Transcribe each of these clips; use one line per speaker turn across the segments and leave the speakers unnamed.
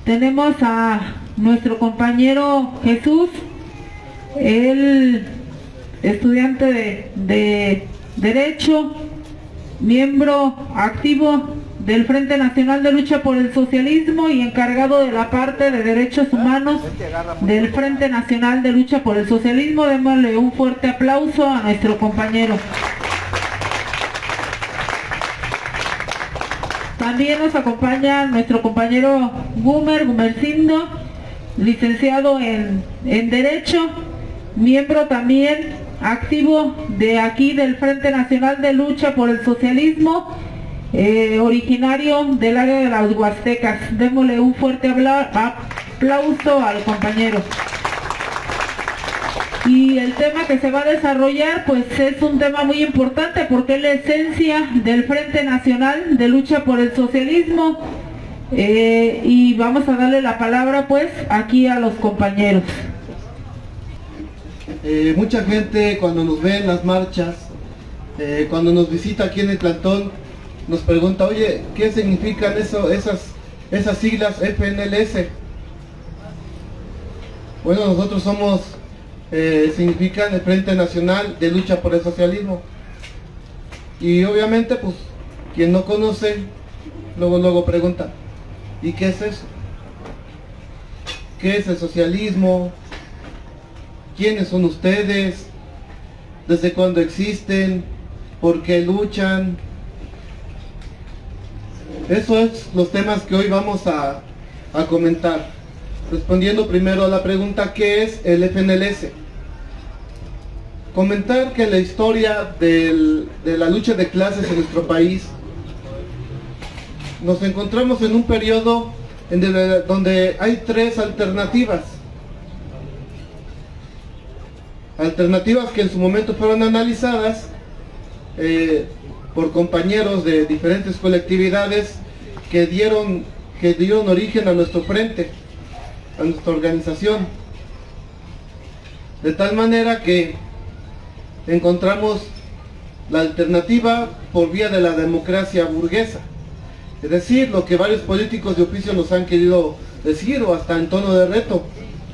Tenemos a nuestro compañero Jesús, el estudiante de Derecho, miembro activo del Frente Nacional de Lucha por el Socialismo y encargado de la parte de Derechos Humanos del Frente Nacional de Lucha por el Socialismo. Démosle un fuerte aplauso a nuestro compañero. También nos acompaña nuestro compañero Gumercindo, licenciado en Derecho, miembro también activo de aquí del Frente Nacional de Lucha por el Socialismo, originario del área de las Huastecas. Démosle un fuerte aplauso al compañero. Y el tema que se va a desarrollar pues es un tema muy importante porque es la esencia del Frente Nacional de Lucha por el Socialismo, y vamos a darle la palabra pues aquí a los compañeros.
Mucha gente cuando nos ve en las marchas, cuando nos visita aquí en el plantón, nos pregunta, oye, ¿qué significan esas siglas FNLS? Bueno, nosotros significan el Frente Nacional de Lucha por el Socialismo. Y obviamente, pues, quien no conoce, luego pregunta, ¿y qué es eso? ¿Qué es el socialismo? ¿Quiénes son ustedes? ¿Desde cuándo existen? ¿Por qué luchan? Esos son los temas que hoy vamos a comentar. Respondiendo primero a la pregunta, ¿qué es el FNLS? Comentar que la historia de la lucha de clases en nuestro país, nos encontramos en un periodo donde hay tres alternativas. Alternativas que en su momento fueron analizadas por compañeros de diferentes colectividades que dieron origen a nuestro frente, a nuestra organización, de tal manera que encontramos la alternativa por vía de la democracia burguesa, es decir, lo que varios políticos de oficio nos han querido decir, o hasta en tono de reto.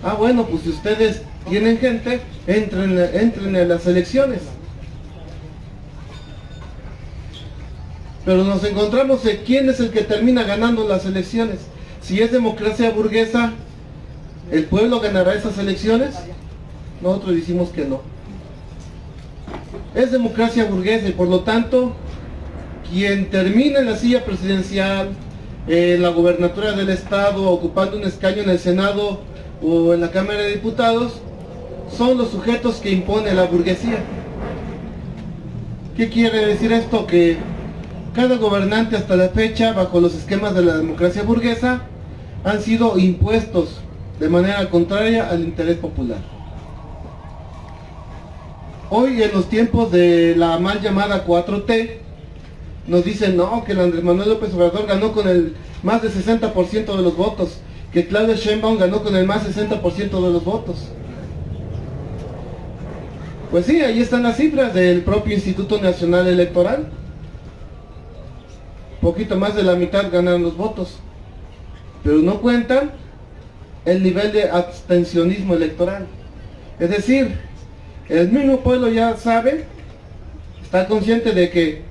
Ah, bueno, pues si ustedes tienen gente, entren en las elecciones. Pero nos encontramos en quién es el que termina ganando las elecciones. Si es democracia burguesa, ¿el pueblo ganará esas elecciones? Nosotros decimos que no. Es democracia burguesa y por lo tanto, quien termina en la silla presidencial, en la gobernatura del estado, ocupando un escaño en el Senado o en la Cámara de Diputados, son los sujetos que impone la burguesía. ¿Qué quiere decir esto? Que cada gobernante hasta la fecha, bajo los esquemas de la democracia burguesa, han sido impuestos de manera contraria al interés popular. Hoy, en los tiempos de la mal llamada 4T, nos dicen no, que el Andrés Manuel López Obrador ganó con el más del 60% de los votos, que Claudia Sheinbaum ganó con el más del 60% de los votos. Pues sí, ahí están las cifras del propio Instituto Nacional Electoral. Poquito más de la mitad ganaron los votos, pero no cuentan el nivel de abstencionismo electoral. Es decir, el mismo pueblo ya sabe, está consciente de que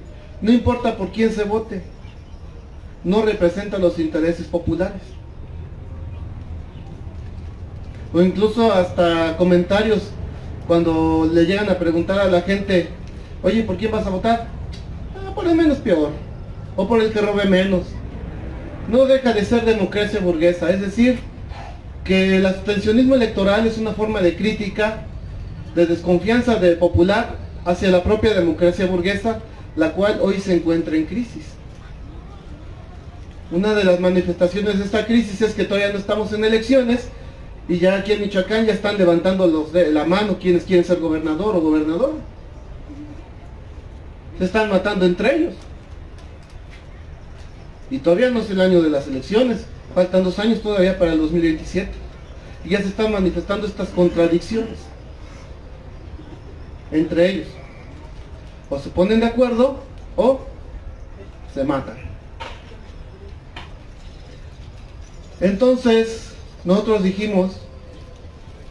no importa por quién se vote, no representa los intereses populares. O incluso hasta comentarios cuando le llegan a preguntar a la gente, oye, ¿por quién vas a votar? Ah, por el menos peor, o por el que robe menos. No deja de ser democracia burguesa, es decir, que el abstencionismo electoral es una forma de crítica, de desconfianza popular hacia la propia democracia burguesa, la cual hoy se encuentra en crisis. Una de las manifestaciones de esta crisis es que todavía no estamos en elecciones y ya aquí en Michoacán ya están levantando la mano quienes quieren ser gobernador o gobernadora. Se están matando entre ellos. Y todavía no es el año de las elecciones, faltan 2 años todavía para el 2027. Y ya se están manifestando estas contradicciones entre ellos. O se ponen de acuerdo o se matan. Entonces, nosotros dijimos,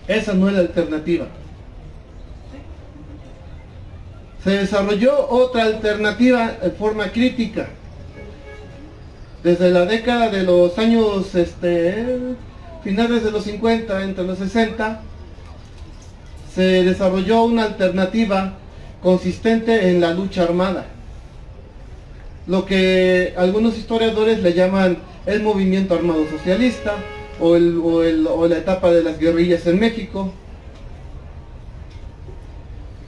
esa no es la alternativa. Se desarrolló otra alternativa en forma crítica. Desde la década de los años, finales de los 50, entre los 60, se desarrolló una alternativa consistente en la lucha armada. Lo que algunos historiadores le llaman el movimiento armado socialista o la etapa de las guerrillas en México.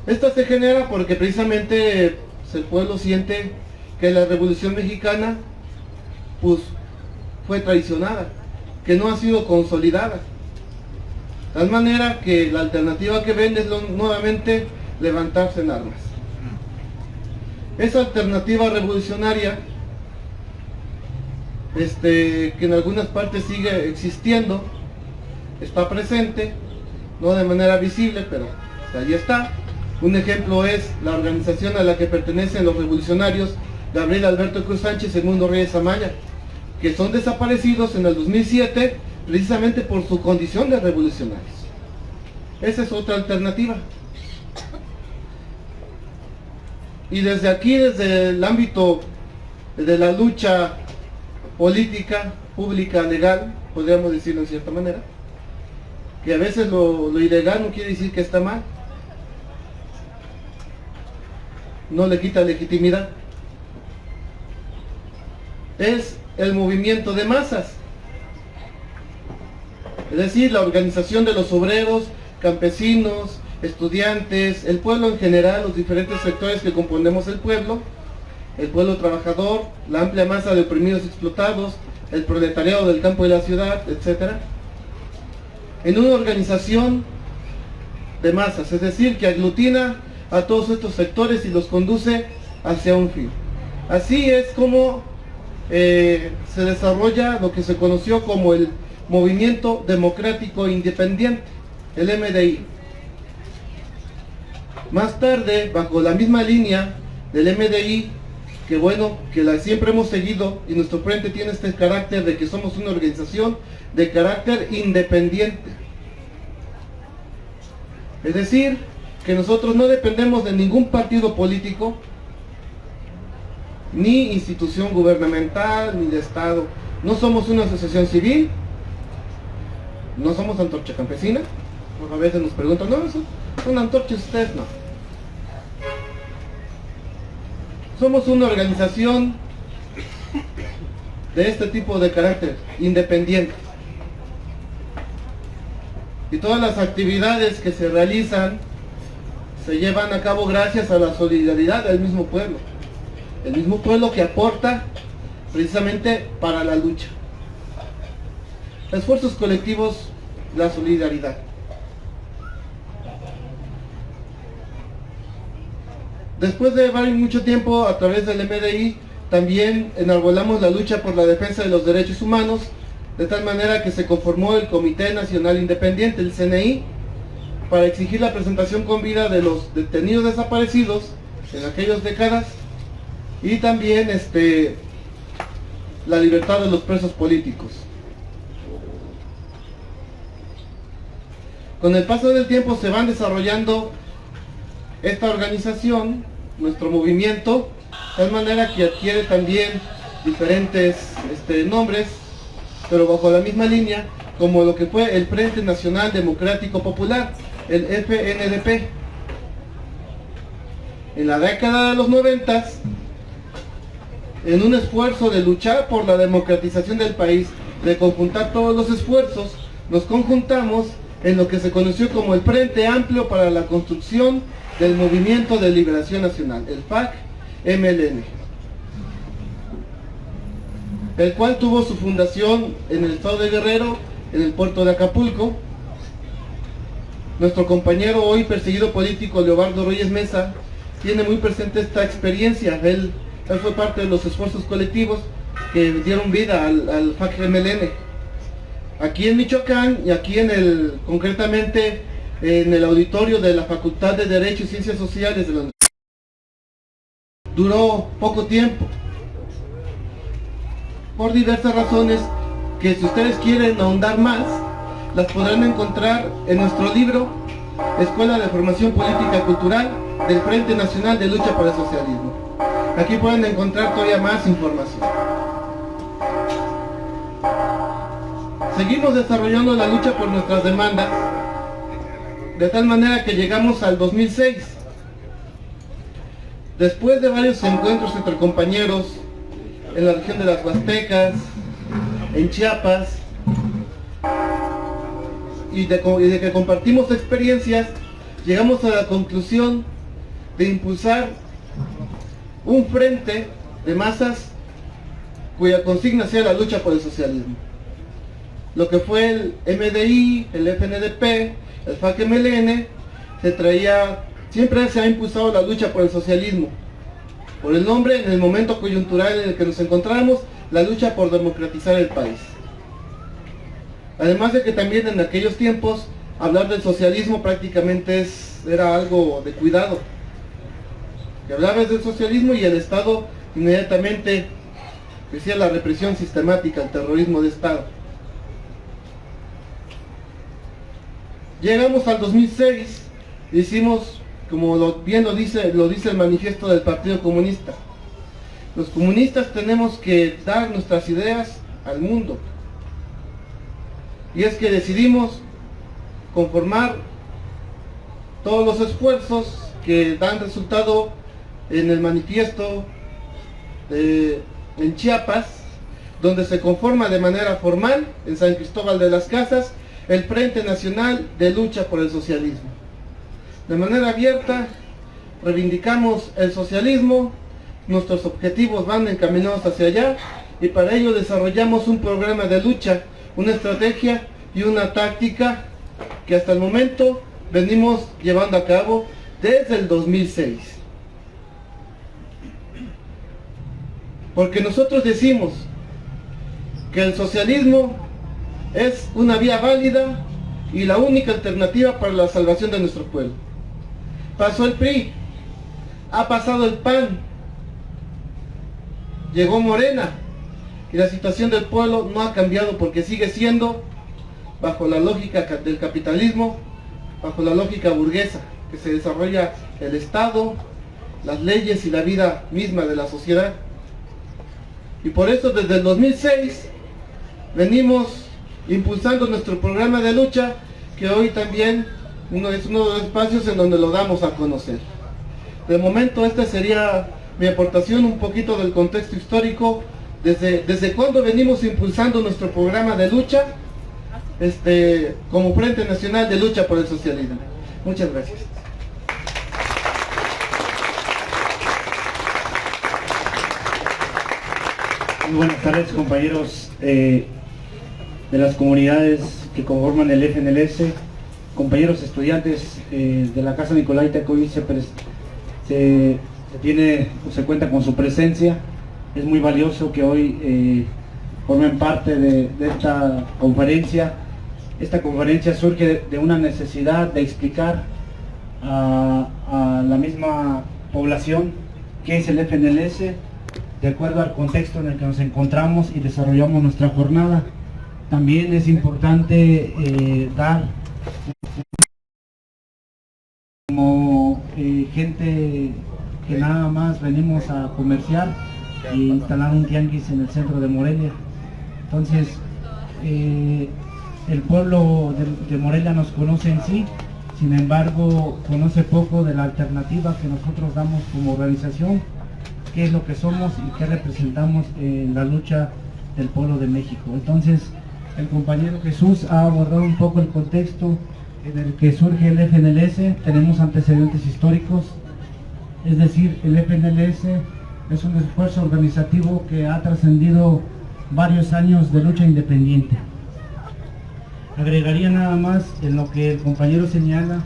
Esta se genera porque precisamente el pueblo siente que la Revolución Mexicana pues, fue traicionada, que no ha sido consolidada. De tal manera que la alternativa que ven es nuevamente levantarse en armas. Esa alternativa revolucionaria, que en algunas partes sigue existiendo, está presente, no de manera visible, pero ahí está. Un ejemplo es la organización a la que pertenecen los revolucionarios Gabriel Alberto Cruz Sánchez y Edmundo Reyes Amaya, que son desaparecidos en el 2007 precisamente por su condición de revolucionarios. Esa es otra alternativa. Y desde aquí, desde el ámbito de la lucha política, pública, legal, podríamos decirlo en cierta manera, que a veces lo ilegal no quiere decir que está mal, no le quita legitimidad. Es el movimiento de masas, es decir, la organización de los obreros, campesinos, estudiantes, el pueblo en general, los diferentes sectores que componemos el pueblo trabajador, la amplia masa de oprimidos y explotados, el proletariado del campo y la ciudad, etc. En una organización de masas, es decir, que aglutina a todos estos sectores y los conduce hacia un fin. Así es como se desarrolla lo que se conoció como el Movimiento Democrático Independiente, el MDI. Más tarde, bajo la misma línea del MDI, que bueno, que la siempre hemos seguido, y nuestro frente tiene este carácter de que somos una organización de carácter independiente. Es decir, que nosotros no dependemos de ningún partido político, ni institución gubernamental, ni de Estado. No somos una asociación civil, no somos Antorcha Campesina. A veces nos preguntan, no, son antorchas ustedes, no. Somos una organización de este tipo de carácter, independiente. Y todas las actividades que se realizan se llevan a cabo gracias a la solidaridad del mismo pueblo. El mismo pueblo que aporta precisamente para la lucha. Esfuerzos colectivos, la solidaridad. Después de mucho tiempo, a través del MDI, también enarbolamos la lucha por la defensa de los derechos humanos, de tal manera que se conformó el Comité Nacional Independiente, el CNI, para exigir la presentación con vida de los detenidos desaparecidos en aquellas décadas, y también la libertad de los presos políticos. Con el paso del tiempo se van desarrollando esta organización, nuestro movimiento, de tal manera que adquiere también diferentes nombres, pero bajo la misma línea, como lo que fue el Frente Nacional Democrático Popular, el FNDP. En la década de los 90, en un esfuerzo de luchar por la democratización del país, de conjuntar todos los esfuerzos, nos conjuntamos en lo que se conoció como el Frente Amplio para la Construcción del Movimiento de Liberación Nacional, el FAC-MLN, el cual tuvo su fundación en el estado de Guerrero, en el puerto de Acapulco. Nuestro compañero hoy perseguido político, Leobardo Reyes Mesa, tiene muy presente esta experiencia. Él fue parte de los esfuerzos colectivos que dieron vida al FAC-MLN. Aquí en Michoacán y aquí concretamente en el auditorio de la Facultad de Derecho y Ciencias Sociales de la Universidad. Duró poco tiempo, por diversas razones que si ustedes quieren ahondar más, las podrán encontrar en nuestro libro Escuela de Formación Política y Cultural del Frente Nacional de Lucha por el Socialismo. Aquí pueden encontrar todavía más información. Seguimos desarrollando la lucha por nuestras demandas, de tal manera que llegamos al 2006. Después de varios encuentros entre compañeros en la región de las Huastecas, en Chiapas, y de que compartimos experiencias, llegamos a la conclusión de impulsar un frente de masas cuya consigna sea la lucha por el socialismo. Lo que fue el MDI, el FNDP, el FAC-MLN, siempre se ha impulsado la lucha por el socialismo. Por el nombre, en el momento coyuntural en el que nos encontramos, la lucha por democratizar el país. Además de que también en aquellos tiempos, hablar del socialismo prácticamente era algo de cuidado. Que hablabas del socialismo y el Estado inmediatamente decía la represión sistemática, el terrorismo de Estado. Llegamos al 2006, hicimos, como bien lo dice el manifiesto del Partido Comunista. Los comunistas tenemos que dar nuestras ideas al mundo. Y es que decidimos conformar todos los esfuerzos que dan resultado en el manifiesto en Chiapas, donde se conforma de manera formal en San Cristóbal de las Casas el Frente Nacional de Lucha por el Socialismo. De manera abierta reivindicamos el socialismo, nuestros objetivos van encaminados hacia allá y para ello desarrollamos un programa de lucha, una estrategia y una táctica que hasta el momento venimos llevando a cabo desde el 2006. Porque nosotros decimos que el socialismo es una vía válida y la única alternativa para la salvación de nuestro pueblo. Pasó el PRI, ha pasado el PAN, llegó Morena y la situación del pueblo no ha cambiado porque sigue siendo bajo la lógica del capitalismo, bajo la lógica burguesa, que se desarrolla el Estado, las leyes y la vida misma de la sociedad. Y por eso desde el 2006 venimos impulsando nuestro programa de lucha, que hoy también es uno de los espacios en donde lo damos a conocer. De momento esta sería mi aportación, un poquito del contexto histórico, desde cuándo venimos impulsando nuestro programa de lucha como Frente Nacional de Lucha por el Socialismo. Muchas gracias.
Muy buenas tardes, compañeros de las comunidades que conforman el FNLS, compañeros estudiantes de la Casa Nicolaita, que hoy se cuenta con su presencia. Es muy valioso que hoy formen parte de esta conferencia. Esta conferencia surge de una necesidad de explicar a la misma población qué es el FNLS, de acuerdo al contexto en el que nos encontramos y desarrollamos nuestra jornada. También es importante dar como gente que nada más venimos a comerciar e instalar un tianguis en el centro de Morelia. Entonces, el pueblo de Morelia nos conoce en sí, sin embargo, conoce poco de la alternativa que nosotros damos como organización, qué es lo que somos y qué representamos en la lucha del pueblo de México. Entonces, el compañero Jesús ha abordado un poco el contexto en el que surge el FNLS. Tenemos antecedentes históricos, es decir, el FNLS es un esfuerzo organizativo que ha trascendido varios años de lucha independiente. Agregaría nada más en lo que el compañero señala,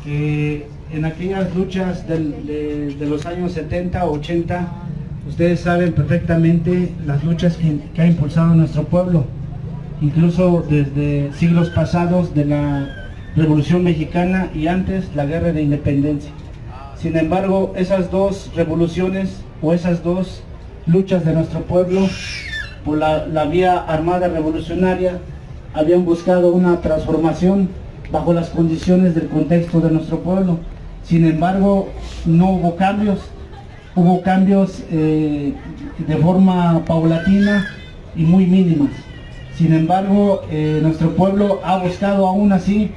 que en aquellas luchas de los años 70 o 80, ustedes saben perfectamente las luchas que ha impulsado nuestro pueblo, incluso desde siglos pasados de la Revolución Mexicana y antes la Guerra de Independencia. Sin embargo, esas dos revoluciones o esas dos luchas de nuestro pueblo por la vía armada revolucionaria, habían buscado una transformación bajo las condiciones del contexto de nuestro pueblo. Sin embargo, no hubo cambios, de forma paulatina y muy mínimas. Sin embargo, nuestro pueblo ha buscado aún así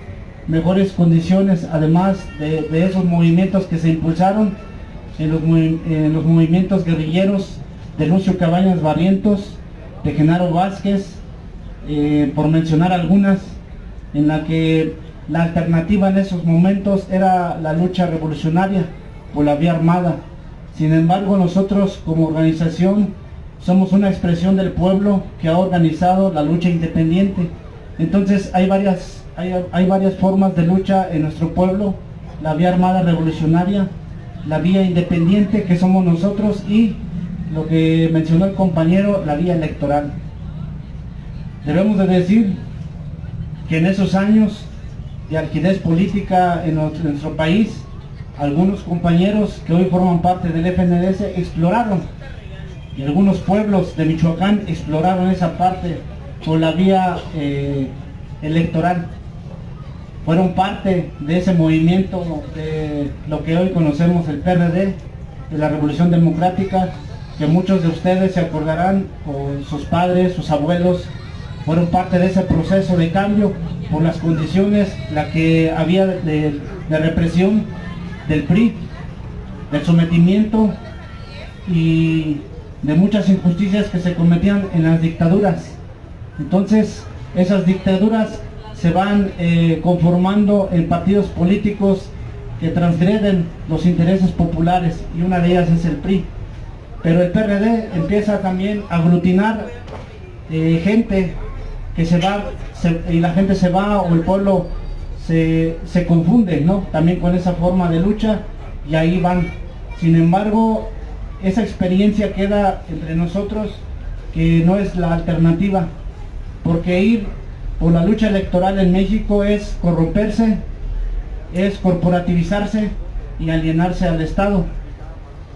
mejores condiciones, además de esos movimientos que se impulsaron en los movimientos guerrilleros de Lucio Cabañas Barrientos, de Genaro Vázquez, por mencionar algunas, en la que la alternativa en esos momentos era la lucha revolucionaria por la vía armada. Sin embargo, nosotros como organización somos una expresión del pueblo que ha organizado la lucha independiente. Entonces hay varias formas de lucha en nuestro pueblo: la vía armada revolucionaria, la vía independiente, que somos nosotros, y lo que mencionó el compañero, la vía electoral. Debemos de decir que en esos años de alquidez política en nuestro país, algunos compañeros que hoy forman parte del FNLS exploraron, y algunos pueblos de Michoacán exploraron esa parte por la vía electoral. Fueron parte de ese movimiento de lo que hoy conocemos el PRD, de la Revolución Democrática, que muchos de ustedes se acordarán, o sus padres, sus abuelos, fueron parte de ese proceso de cambio por las condiciones la que había de represión del PRI, del sometimiento y de muchas injusticias que se cometían en las dictaduras. Entonces, esas dictaduras se van conformando en partidos políticos que transgreden los intereses populares, y una de ellas es el PRI. Pero el PRD empieza también a aglutinar gente que se va, y la gente se va, o el pueblo se confunde, ¿no?, también con esa forma de lucha, y ahí van. Sin embargo, esa experiencia queda entre nosotros, que no es la alternativa, porque ir por la lucha electoral en México es corromperse, es corporativizarse y alienarse al Estado.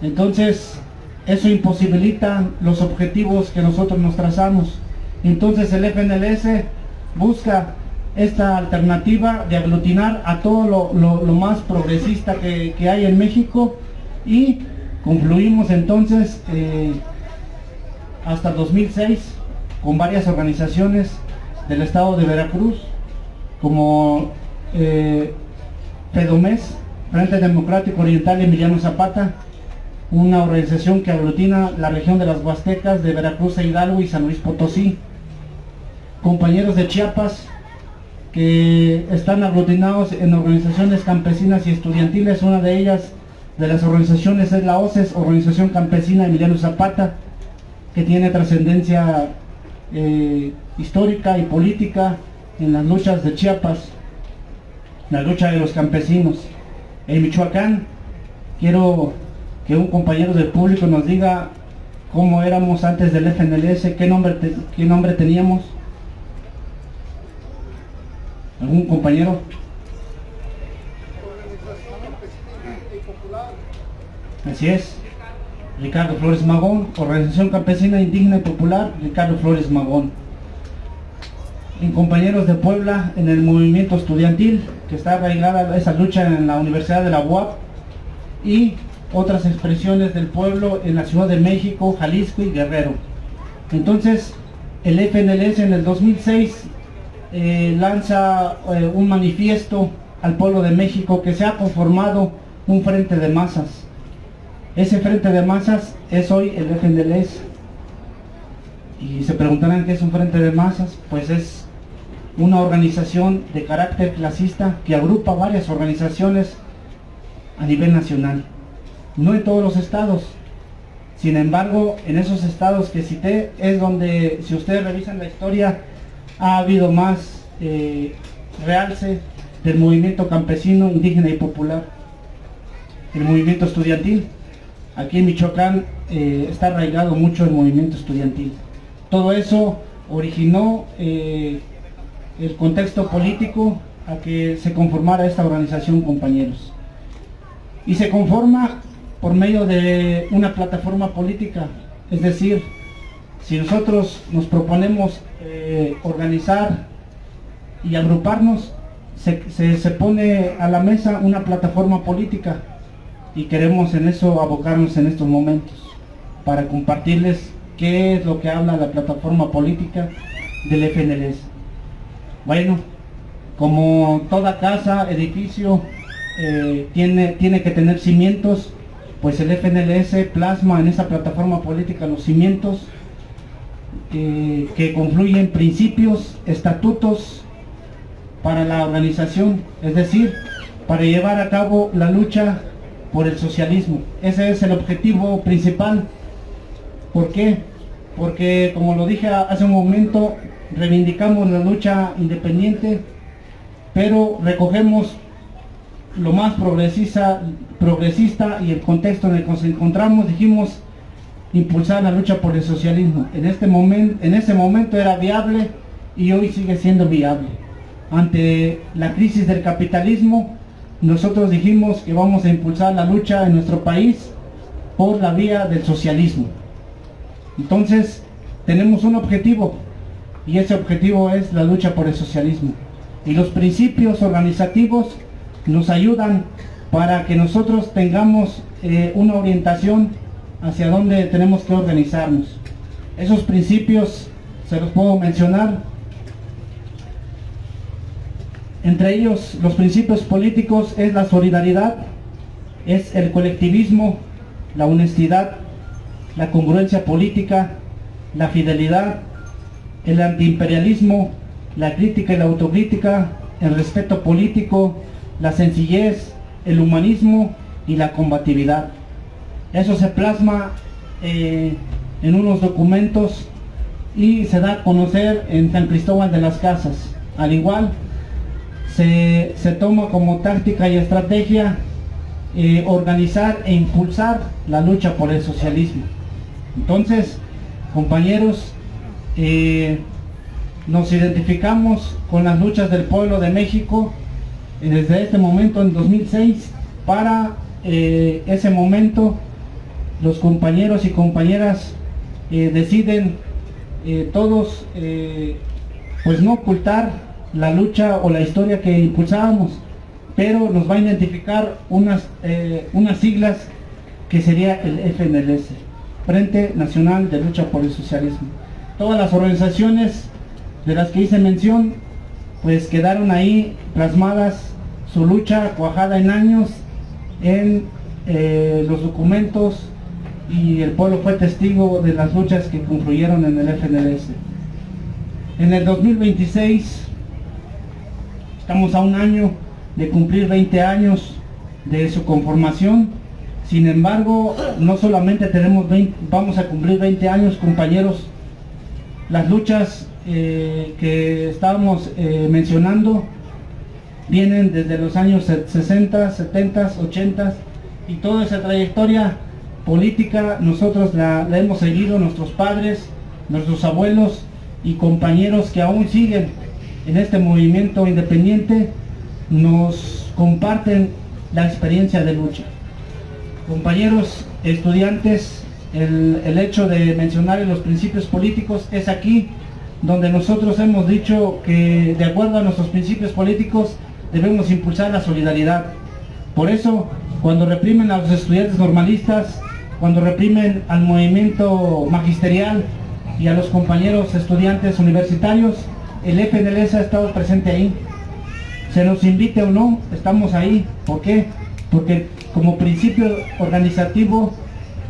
Entonces, eso imposibilita los objetivos que nosotros nos trazamos. Entonces el FNLS busca esta alternativa de aglutinar a todo lo más progresista que hay en México, y confluimos entonces hasta 2006 con varias organizaciones del estado de Veracruz, como FEDOMES, Frente Democrático Oriental Emiliano Zapata, una organización que aglutina la región de las Huastecas, de Veracruz e Hidalgo y San Luis Potosí. Compañeros de Chiapas que están aglutinados en organizaciones campesinas y estudiantiles. Una de ellas, de las organizaciones, es la OCES, Organización Campesina Emiliano Zapata, que tiene trascendencia histórica y política en las luchas de Chiapas, la lucha de los campesinos. En Michoacán, quiero que un compañero del público nos diga cómo éramos antes del FNLS, qué nombre teníamos. ¿Algún compañero? Así es, Ricardo Flores Magón, Organización Campesina Indígena y Popular, Ricardo Flores Magón. En compañeros de Puebla, en el movimiento estudiantil, que está arraigada esa lucha en la Universidad de la UAP, y otras expresiones del pueblo en la Ciudad de México, Jalisco y Guerrero. Entonces, el FNLS en el 2006 lanza un manifiesto al pueblo de México, que se ha conformado un frente de masas. Ese frente de masas es hoy el FNLS. Y se preguntarán qué es un frente de masas. Pues es una organización de carácter clasista que agrupa varias organizaciones a nivel nacional, no en todos los estados. Sin embargo, en esos estados que cité es donde, si ustedes revisan la historia, ha habido más realce del movimiento campesino, indígena y popular. El movimiento estudiantil, aquí en Michoacán está arraigado mucho el movimiento estudiantil. Todo eso originó el contexto político a que se conformara esta organización, compañeros. Y se conforma por medio de una plataforma política, es decir, Si nosotros nos proponemos organizar y agruparnos, se pone a la mesa una plataforma política y queremos en eso abocarnos en estos momentos para compartirles qué es lo que habla la plataforma política del FNLS. Bueno, como toda casa, edificio tiene que tener cimientos, pues el FNLS plasma en esa plataforma política los cimientos que confluyen principios, estatutos para la organización, es decir, para llevar a cabo la lucha por el socialismo. Ese es el objetivo principal. ¿Por qué? Porque, como lo dije hace un momento, reivindicamos la lucha independiente, pero recogemos lo más progresista y el contexto en el que nos encontramos. Dijimos impulsar la lucha por el socialismo. En ese momento era viable y hoy sigue siendo viable. Ante la crisis del capitalismo, nosotros dijimos que vamos a impulsar la lucha en nuestro país por la vía del socialismo. Entonces, tenemos un objetivo, y ese objetivo es la lucha por el socialismo. Y los principios organizativos nos ayudan para que nosotros tengamos una orientación hacia dónde tenemos que organizarnos. Esos principios se los puedo mencionar. Entre ellos, los principios políticos es la solidaridad, es el colectivismo, la honestidad, la congruencia política, la fidelidad, el antiimperialismo, la crítica y la autocrítica, el respeto político, la sencillez, el humanismo y la combatividad. Eso se plasma en unos documentos y se da a conocer en San Cristóbal de las Casas. Al igual, se toma como táctica y estrategia organizar e impulsar la lucha por el socialismo. Entonces, compañeros, nos identificamos con las luchas del pueblo de México desde este momento, en 2006. Para ese momento, los compañeros y compañeras deciden todos pues no ocultar la lucha o la historia que impulsábamos, pero nos va a identificar unas siglas que sería el FNLS, Frente Nacional de Lucha por el Socialismo. Todas las organizaciones de las que hice mención, pues quedaron ahí plasmadas su lucha cuajada en años en los documentos, y el pueblo fue testigo de las luchas que confluyeron en el FNLS. En el 2026 estamos a un año de cumplir 20 años de su conformación. Sin embargo, no solamente vamos a cumplir 20 años, compañeros. Las luchas que estábamos mencionando vienen desde los años 60, 70, 80, y toda esa trayectoria política nosotros la hemos seguido, nuestros padres, nuestros abuelos y compañeros que aún siguen en este movimiento independiente nos comparten la experiencia de lucha. Compañeros estudiantes, el hecho de mencionar los principios políticos es aquí donde nosotros hemos dicho que, de acuerdo a nuestros principios políticos, debemos impulsar la solidaridad. Por eso, cuando reprimen a los estudiantes normalistas, cuando reprimen al movimiento magisterial y a los compañeros estudiantes universitarios, el FNLS ha estado presente ahí. Se nos invite o no, estamos ahí. ¿Por qué? Porque como principio organizativo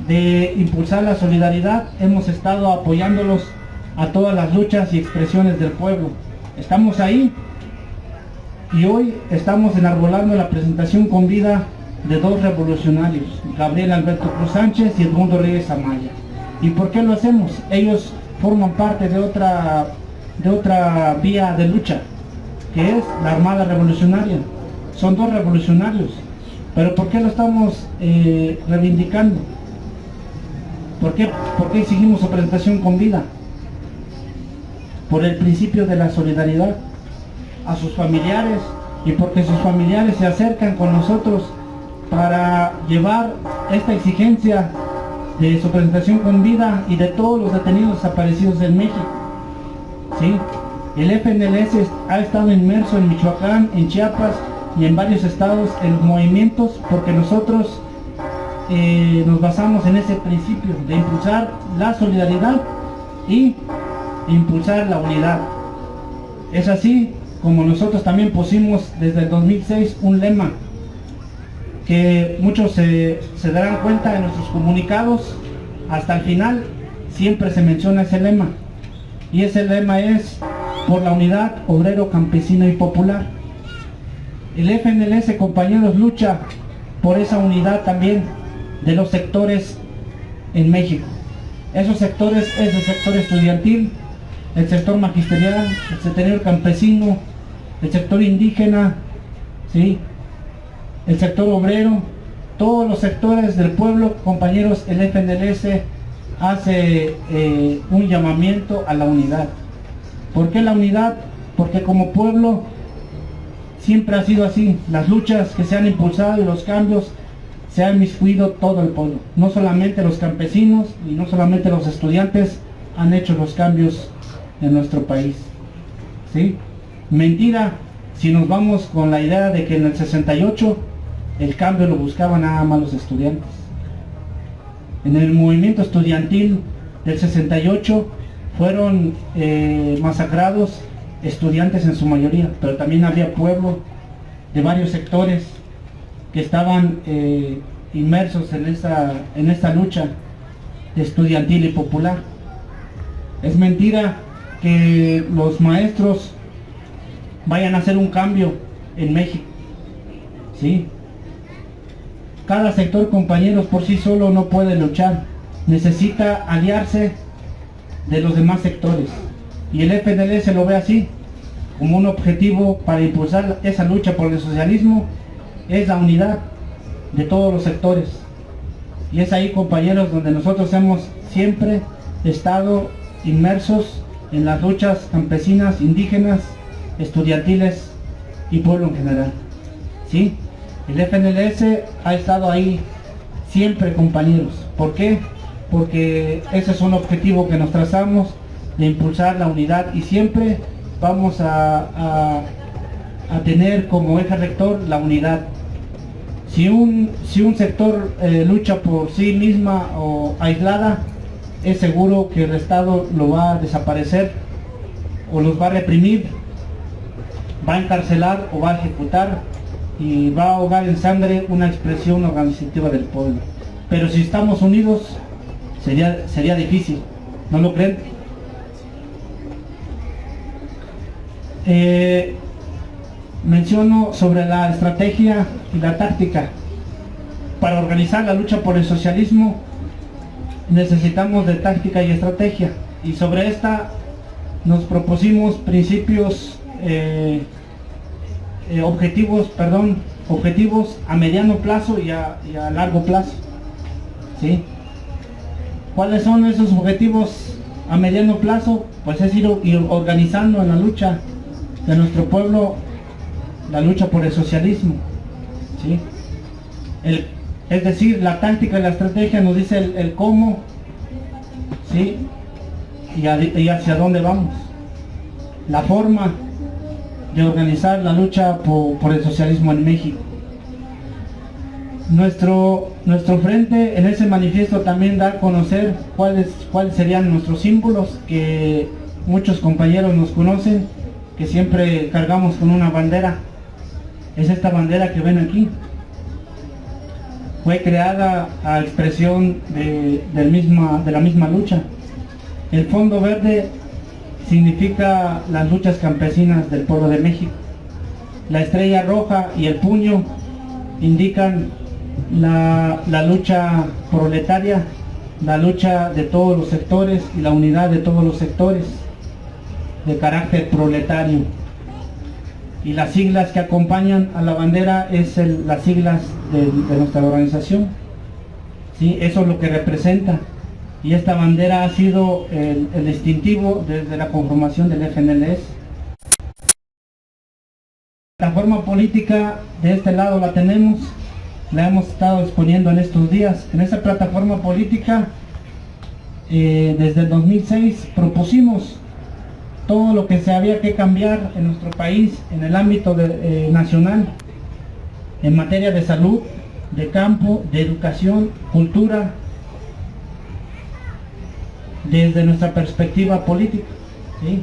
de impulsar la solidaridad, hemos estado apoyándolos a todas las luchas y expresiones del pueblo. Estamos ahí, y hoy estamos enarbolando la presentación con vida de dos revolucionarios, Gabriel Alberto Cruz Sánchez y Edmundo Reyes Amaya. ¿Y por qué lo hacemos? Ellos forman parte de otra vía de lucha, que es la Armada Revolucionaria. Son dos revolucionarios. Pero ¿por qué lo estamos reivindicando? ¿Por qué exigimos su presentación con vida? Por el principio de la solidaridad a sus familiares, y porque sus familiares se acercan con nosotros para llevar esta exigencia de su presentación con vida y de todos los detenidos desaparecidos en México. ¿Sí? El FNLS ha estado inmerso en Michoacán, en Chiapas y en varios estados en los movimientos porque nosotros nos basamos en ese principio de impulsar la solidaridad y impulsar la unidad. Es así como nosotros también pusimos desde el 2006 un lema que muchos se darán cuenta en nuestros comunicados. Hasta el final siempre se menciona ese lema, y ese lema es: por la unidad obrero, campesino y popular. El FNLS, compañeros, lucha por esa unidad también de los sectores en México. Esos sectores es el sector estudiantil, el sector magisterial, el sector campesino, el sector indígena, ¿sí?, el sector obrero, todos los sectores del pueblo. Compañeros, el FNLS hace un llamamiento a la unidad. ¿Por qué la unidad? Porque como pueblo siempre ha sido así. Las luchas que se han impulsado y los cambios se ha inmiscuido todo el pueblo. No solamente los campesinos y no solamente los estudiantes han hecho los cambios en nuestro país. ¿Sí? Mentira si nos vamos con la idea de que en el 68 el cambio lo buscaban nada más los estudiantes. En el movimiento estudiantil del 68 fueron masacrados estudiantes en su mayoría, pero también había pueblo de varios sectores que estaban inmersos en esta lucha estudiantil y popular. Es mentira que los maestros vayan a hacer un cambio en México. ¿Sí? Cada sector, compañeros, por sí solo no puede luchar, necesita aliarse de los demás sectores, y el FNLS lo ve así, como un objetivo para impulsar esa lucha por el socialismo, es la unidad de todos los sectores. Y es ahí, compañeros, donde nosotros hemos siempre estado inmersos en las luchas campesinas, indígenas, estudiantiles y pueblo en general. ¿Sí? El FNLS ha estado ahí siempre, compañeros. ¿Por qué? Porque ese es un objetivo que nos trazamos, de impulsar la unidad, y siempre vamos a tener como eje rector la unidad. Si un sector lucha por sí misma o aislada, es seguro que el Estado lo va a desaparecer, o los va a reprimir, va a encarcelar o va a ejecutar, y va a ahogar en sangre una expresión organizativa del pueblo. Pero si estamos unidos, sería difícil, ¿no lo creen? Menciono sobre la estrategia y la táctica. Para organizar la lucha por el socialismo necesitamos de táctica y estrategia, y sobre esta nos propusimos principios, objetivos a mediano plazo y a largo plazo. ¿Sí? ¿Cuáles son esos objetivos a mediano plazo? Pues es ir organizando en la lucha de nuestro pueblo, la lucha por el socialismo. ¿Sí? Es decir, la táctica y la estrategia nos dice el cómo, ¿sí?, y hacia dónde vamos. La forma de organizar la lucha por el socialismo en México. Nuestro frente en ese manifiesto también da a conocer cuáles serían nuestros símbolos, que muchos compañeros nos conocen, que siempre cargamos con una bandera. Es esta bandera que ven aquí. Fue creada a expresión de la misma lucha. El fondo verde significa las luchas campesinas del pueblo de México. La estrella roja y el puño indican la lucha proletaria, la lucha de todos los sectores y la unidad de todos los sectores de carácter proletario. Y las siglas que acompañan a la bandera es las siglas de nuestra organización. ¿Sí? Eso es lo que representa. Y esta bandera ha sido el distintivo desde la conformación del FNLS. La forma política de este lado la tenemos. la hemos estado exponiendo en estos días. En esa plataforma política, desde el 2006 propusimos todo lo que se había que cambiar en nuestro país en el ámbito nacional, en materia de salud, de campo, de educación, cultura, desde nuestra perspectiva política, ¿sí?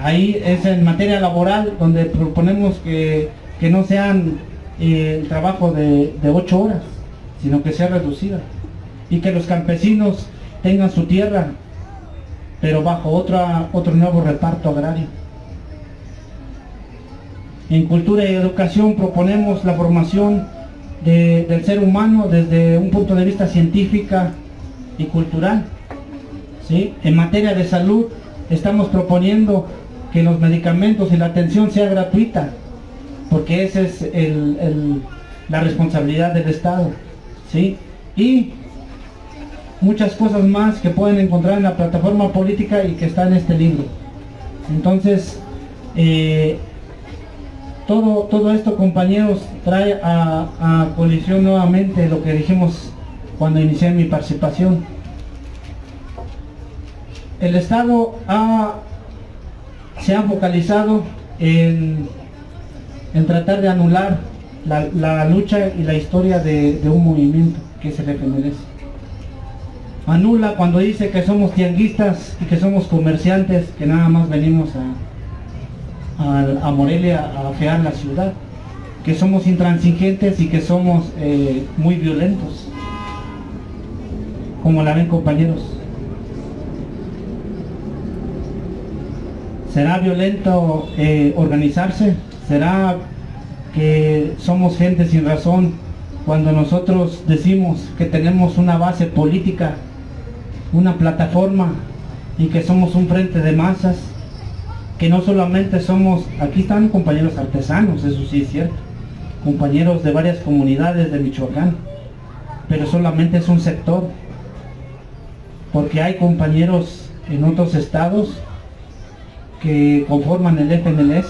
Ahí es en materia laboral donde proponemos que no sean el trabajo de 8 horas, sino que sea reducida, y que los campesinos tengan su tierra, pero bajo otro nuevo reparto agrario. En cultura y educación proponemos la formación del ser humano desde un punto de vista científica y cultural, ¿sí? En materia de salud estamos proponiendo que los medicamentos y la atención sea gratuita, porque esa es la responsabilidad del Estado, ¿sí? Y muchas cosas más que pueden encontrar en la plataforma política y que está en este libro. Entonces, todo esto, compañeros, trae a colisión nuevamente lo que dijimos cuando inicié mi participación. El Estado se ha focalizado en tratar de anular la lucha y la historia de un movimiento que es el FNLS. Anula cuando dice que somos tianguistas y que somos comerciantes, que nada más venimos a Morelia a afear la ciudad, que somos intransigentes y que somos muy violentos, como la ven, compañeros. ¿Será violento organizarse? ¿Será que somos gente sin razón cuando nosotros decimos que tenemos una base política, una plataforma, y que somos un frente de masas? Que no solamente somos, aquí están compañeros artesanos, eso sí es cierto, compañeros de varias comunidades de Michoacán, pero solamente es un sector, porque hay compañeros en otros estados que conforman el FNLS.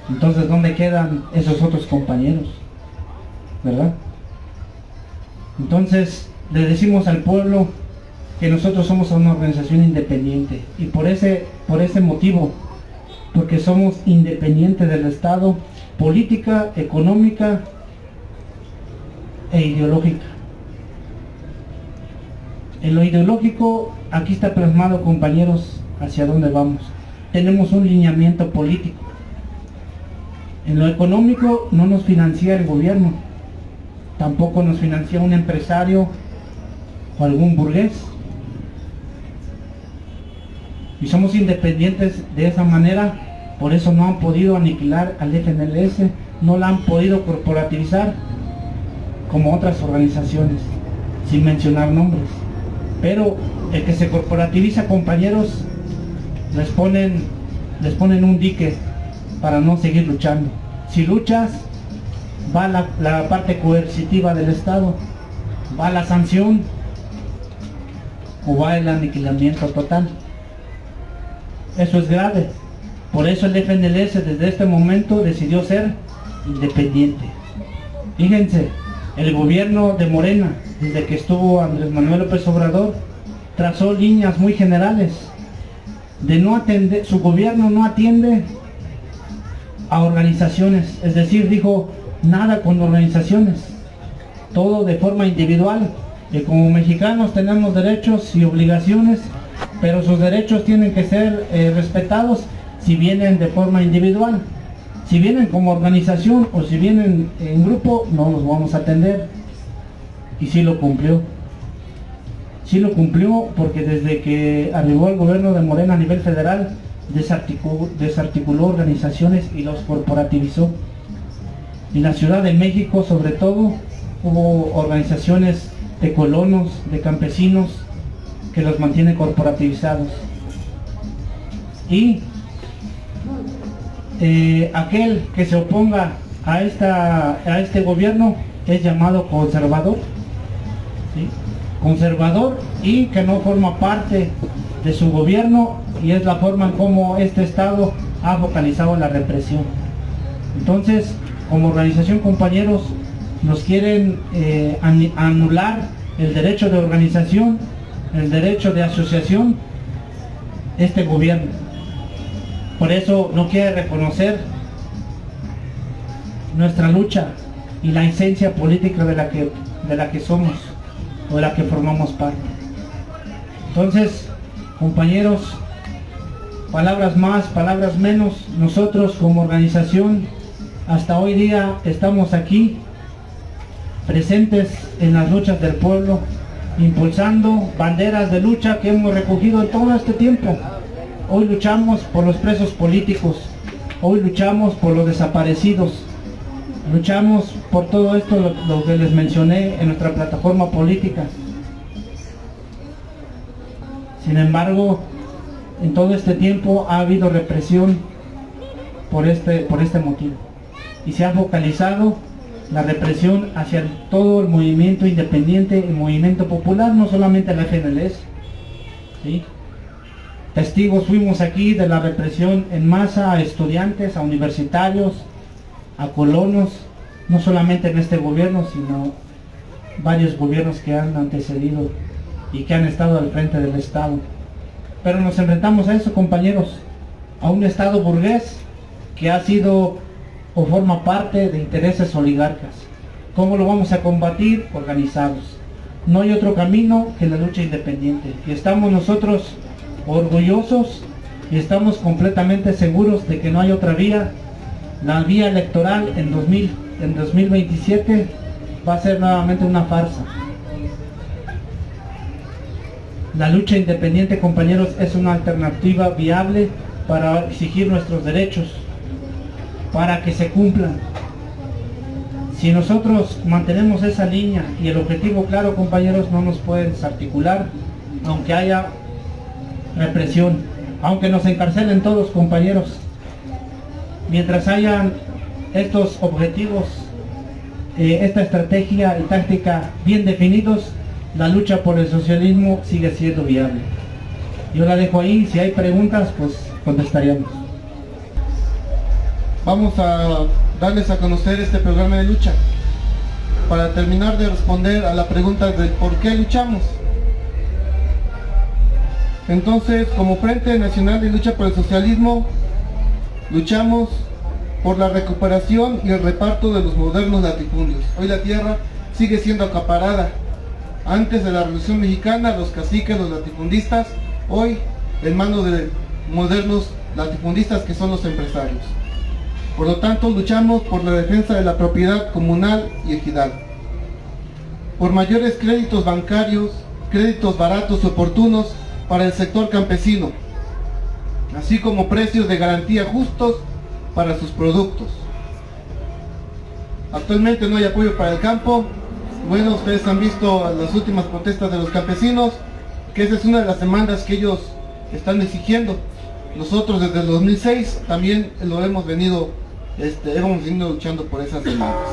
Entonces, ¿dónde quedan esos otros compañeros? ¿Verdad? Entonces, le decimos al pueblo que nosotros somos una organización independiente, y por ese motivo, porque somos independientes del Estado, política, económica e ideológica. En lo ideológico, aquí está plasmado, compañeros, hacia dónde vamos. Tenemos un lineamiento político. En lo económico no nos financia el gobierno, tampoco nos financia un empresario o algún burgués, y somos independientes de esa manera. Por eso no han podido aniquilar al FNLS, no la han podido corporativizar como otras organizaciones, sin mencionar nombres. Pero el que se corporativiza, compañeros, les ponen un dique para no seguir luchando. Si luchas, va la parte coercitiva del Estado, va la sanción o va el aniquilamiento total. Eso es grave. Por eso el FNLS desde este momento decidió ser independiente. Fíjense, el gobierno de Morena, desde que estuvo Andrés Manuel López Obrador, trazó líneas muy generales de no atender. Su gobierno no atiende a organizaciones, es decir, dijo nada con organizaciones, todo de forma individual. Y como mexicanos tenemos derechos y obligaciones, pero sus derechos tienen que ser respetados si vienen de forma individual. Si vienen como organización o si vienen en grupo, no los vamos a atender. Y sí lo cumplió. Sí lo porque desde que arribó el gobierno de Morena a nivel federal, desarticuló organizaciones y los corporativizó. En la Ciudad de México, sobre todo, hubo organizaciones de colonos, de campesinos, que los mantiene corporativizados. Y aquel que se oponga a este gobierno es llamado conservador, ¿sí? Conservador, y que no forma parte de su gobierno, y es la forma en cómo este Estado ha focalizado la represión. Entonces, como organización, compañeros, nos quieren anular el derecho de organización, el derecho de asociación, este gobierno. Por eso no quiere reconocer nuestra lucha y la esencia política de la que somos o de la que formamos parte. Entonces, compañeros, palabras más, palabras menos, nosotros como organización hasta hoy día estamos aquí presentes en las luchas del pueblo, impulsando banderas de lucha que hemos recogido en todo este tiempo. Hoy luchamos por los presos políticos, hoy luchamos por los desaparecidos, luchamos por todo esto, lo que les mencioné en nuestra plataforma política. Sin embargo, en todo este tiempo ha habido represión por este motivo, y se ha focalizado la represión hacia todo el movimiento independiente, el movimiento popular, no solamente la FNLS, ¿sí? Testigos fuimos aquí de la represión en masa a estudiantes, a universitarios, a colonos, no solamente en este gobierno, sino varios gobiernos que han antecedido y que han estado al frente del Estado. Pero nos enfrentamos a eso, compañeros, a un Estado burgués que ha sido o forma parte de intereses oligarcas. ¿Cómo lo vamos a combatir? Organizados. No hay otro camino que la lucha independiente. Y estamos nosotros orgullosos y estamos completamente seguros de que no hay otra vía. La vía electoral en 2027 va a ser nuevamente una farsa. La lucha independiente, compañeros, es una alternativa viable para exigir nuestros derechos, para que se cumplan. Si nosotros mantenemos esa línea y el objetivo claro, compañeros, no nos pueden desarticular, aunque haya represión, aunque nos encarcelen todos, compañeros. Mientras hayan estos objetivos, esta estrategia y táctica bien definidos, la lucha por el socialismo sigue siendo viable. Yo la dejo ahí, si hay preguntas, pues contestaríamos.
Vamos a darles a conocer este programa de lucha para terminar de responder a la pregunta de por qué luchamos. Entonces, como Frente Nacional de Lucha por el Socialismo, luchamos por la recuperación y el reparto de los modernos latifundios. Hoy la tierra sigue siendo acaparada. Antes de la Revolución Mexicana, los caciques, los latifundistas, hoy en manos de modernos latifundistas que son los empresarios. Por lo tanto, luchamos por la defensa de la propiedad comunal y equidad, por mayores créditos bancarios, créditos baratos y oportunos para el sector campesino, así como precios de garantía justos para sus productos. Actualmente no hay apoyo para el campo. Bueno, ustedes han visto las últimas protestas de los campesinos, que esa es una de las demandas que ellos están exigiendo. Nosotros desde el 2006 también lo hemos venido luchando por esas demandas.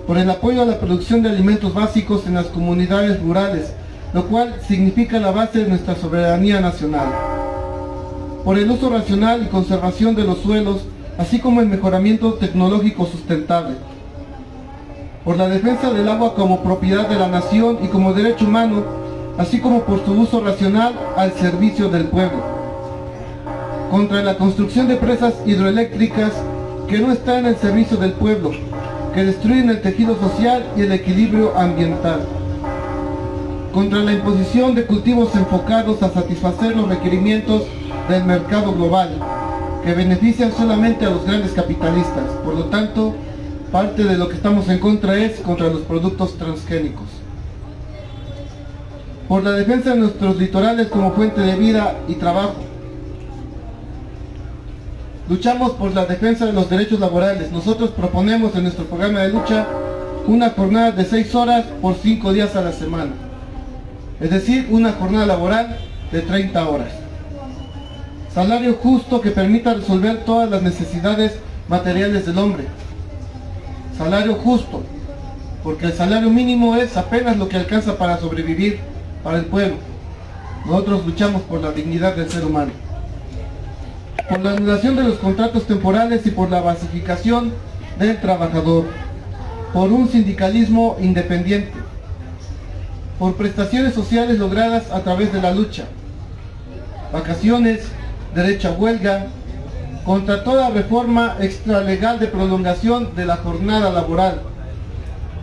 Por el apoyo a la producción de alimentos básicos en las comunidades rurales, lo cual significa la base de nuestra soberanía nacional. Por el uso racional y conservación de los suelos, así como el mejoramiento tecnológico sustentable. Por la defensa del agua como propiedad de la nación y como derecho humano, así como por su uso racional al servicio del pueblo. Contra la construcción de presas hidroeléctricas que no están al servicio del pueblo, que destruyen el tejido social y el equilibrio ambiental. Contra la imposición de cultivos enfocados a satisfacer los requerimientos del mercado global, que benefician solamente a los grandes capitalistas. Por lo tanto, parte de lo que estamos en contra es contra los productos transgénicos. Por la defensa de nuestros litorales como fuente de vida y trabajo. Luchamos por la defensa de los derechos laborales. Nosotros proponemos en nuestro programa de lucha una jornada de 6 horas por 5 días a la semana. Es decir, una jornada laboral de 30 horas. Salario justo que permita resolver todas las necesidades materiales del hombre. Salario justo, porque el salario mínimo es apenas lo que alcanza para sobrevivir para el pueblo. Nosotros luchamos por la dignidad del ser humano. Por la anulación de los contratos temporales y por la basificación del trabajador. por un sindicalismo independiente, por prestaciones sociales logradas a través de la lucha, vacaciones, derecho a huelga, contra toda reforma extralegal de prolongación de la jornada laboral,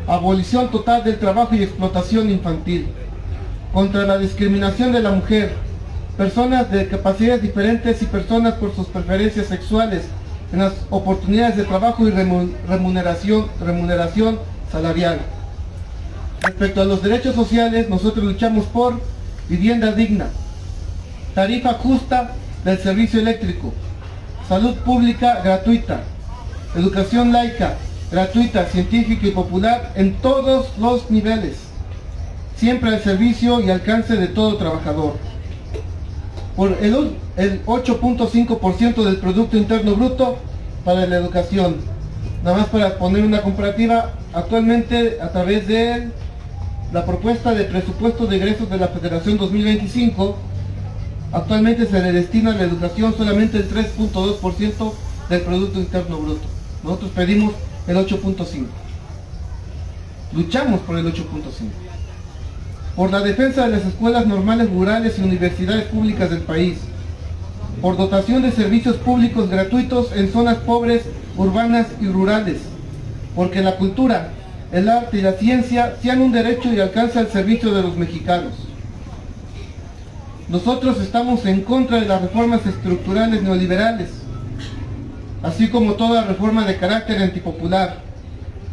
abolición total del trabajo y explotación infantil, contra la discriminación de la mujer, personas de capacidades diferentes y personas por sus preferencias sexuales en las oportunidades de trabajo y remuneración salarial. Respecto a los derechos sociales, nosotros luchamos por vivienda digna, tarifa justa del servicio eléctrico, salud pública gratuita, educación laica, gratuita, científica y popular en todos los niveles, siempre al servicio y alcance de todo trabajador. Por el 8.5% del Producto Interno Bruto para la educación. Nada más para poner una comparativa, actualmente a través de la propuesta de presupuesto de egresos de la Federación 2025, actualmente se le destina a la educación solamente el 3.2% del Producto Interno Bruto. Nosotros pedimos el 8.5%. Luchamos por el 8.5%. Por la defensa de las escuelas normales rurales y universidades públicas del país. Por dotación de servicios públicos gratuitos en zonas pobres, urbanas y rurales. Porque la cultura, el arte y la ciencia sean un derecho y alcance al servicio de los mexicanos. Nosotros estamos en contra de las reformas estructurales neoliberales, así como toda reforma de carácter antipopular,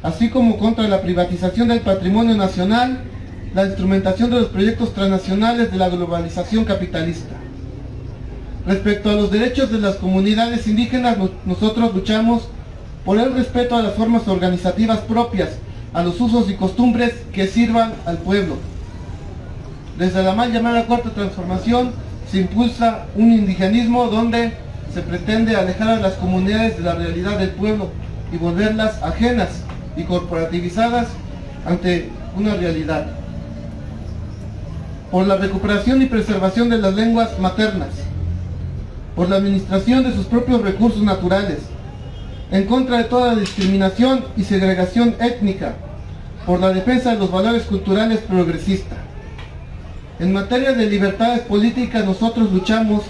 así como contra la privatización del patrimonio nacional, la instrumentación de los proyectos transnacionales de la globalización capitalista. Respecto a los derechos de las comunidades indígenas, nosotros luchamos por el respeto a las formas organizativas propias, a los usos y costumbres que sirvan al pueblo. Desde la mal llamada Cuarta Transformación se impulsa un indigenismo donde se pretende alejar a las comunidades de la realidad del pueblo y volverlas ajenas y corporativizadas ante una realidad. Por la recuperación y preservación de las lenguas maternas, por la administración de sus propios recursos naturales, en contra de toda discriminación y segregación étnica, por la defensa de los valores culturales progresistas. En materia de libertades políticas, nosotros luchamos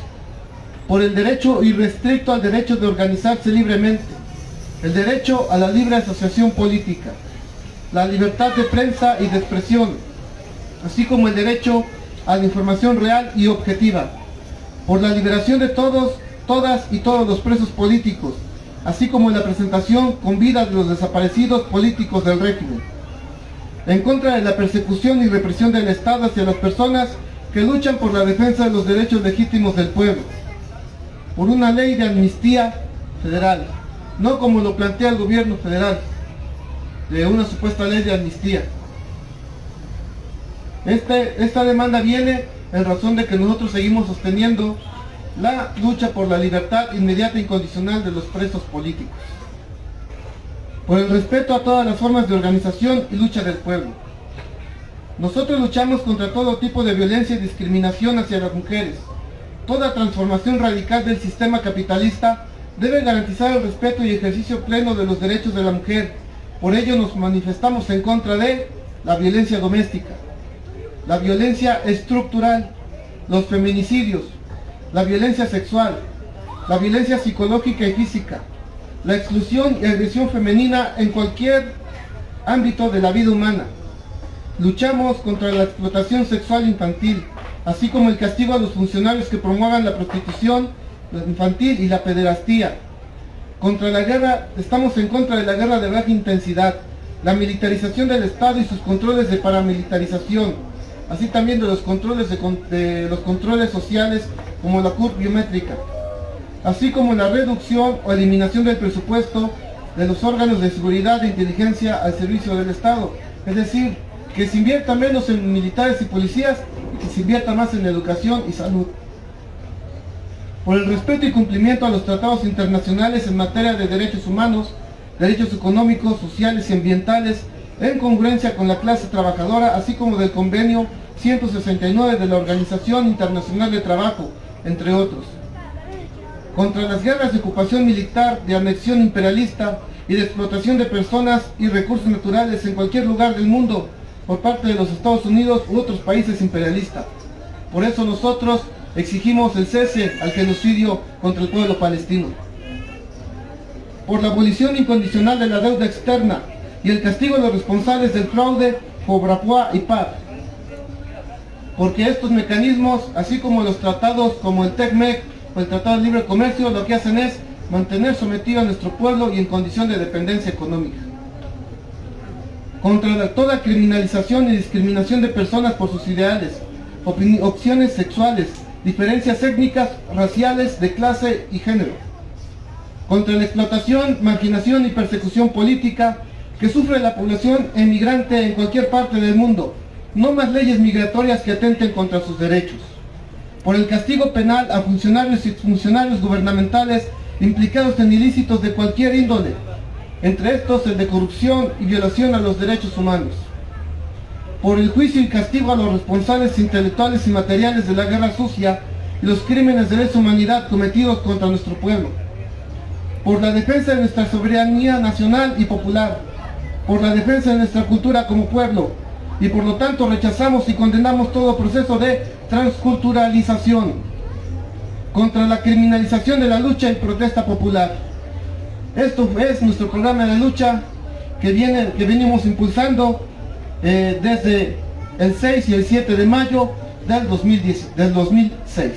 por el derecho irrestricto al derecho de organizarse libremente, el derecho a la libre asociación política, la libertad de prensa y de expresión, así como el derecho a la información real y objetiva, por la liberación de todas y todos los presos políticos, así como la presentación con vida de los desaparecidos políticos del régimen, en contra de la persecución y represión del Estado hacia las personas que luchan por la defensa de los derechos legítimos del pueblo, por una ley de amnistía federal, no como lo plantea el gobierno federal, de una supuesta ley de amnistía. Esta demanda viene en razón de que nosotros seguimos sosteniendo la lucha por la libertad inmediata e incondicional de los presos políticos, por el respeto a todas las formas de organización y lucha del pueblo. Nosotros luchamos contra todo tipo de violencia y discriminación hacia las mujeres. Toda transformación radical del sistema capitalista debe garantizar el respeto y ejercicio pleno de los derechos de la mujer. Por ello nos manifestamos en contra de la violencia doméstica, la violencia estructural, los feminicidios, la violencia sexual, la violencia psicológica y física, la exclusión y agresión femenina en cualquier ámbito de la vida humana. Luchamos contra la explotación sexual infantil, así como el castigo a los funcionarios que promuevan la prostitución infantil y la pederastía. Estamos en contra de la guerra de baja intensidad, la militarización del Estado y sus controles de paramilitarización, así también de los controles sociales como la CURP biométrica, así como la reducción o eliminación del presupuesto de los órganos de seguridad e inteligencia al servicio del Estado, es decir, que se invierta menos en militares y policías y que se invierta más en educación y salud. Por el respeto y cumplimiento a los tratados internacionales en materia de derechos humanos, derechos económicos, sociales y ambientales, en congruencia con la clase trabajadora, así como del convenio 169 de la Organización Internacional de Trabajo, entre otros. Contra las guerras de ocupación militar, de anexión imperialista y de explotación de personas y recursos naturales en cualquier lugar del mundo por parte de los Estados Unidos u otros países imperialistas. Por eso nosotros exigimos el cese al genocidio contra el pueblo palestino. Por la abolición incondicional de la deuda externa y el castigo de los responsables del fraude Fobrapoa y PAD. Porque estos mecanismos, así como los tratados como el TECMEC o el Tratado de Libre Comercio, lo que hacen es mantener sometido a nuestro pueblo y en condición de dependencia económica. Contra toda criminalización y discriminación de personas por sus ideales, opciones sexuales, diferencias étnicas, raciales, de clase y género. Contra la explotación, marginación y persecución política que sufre la población emigrante en cualquier parte del mundo. No más leyes migratorias que atenten contra sus derechos. Por el castigo penal a funcionarios y exfuncionarios gubernamentales implicados en ilícitos de cualquier índole, entre estos el de corrupción y violación a los derechos humanos. Por el juicio y castigo a los responsables intelectuales y materiales de la guerra sucia y los crímenes de lesa humanidad cometidos contra nuestro pueblo. Por la defensa de nuestra soberanía nacional y popular, por la defensa de nuestra cultura como pueblo, y por lo tanto rechazamos y condenamos todo proceso de transculturalización, contra la criminalización de la lucha y protesta popular. Esto es nuestro programa de lucha que venimos impulsando desde el 6 y el 7 de mayo del 2006.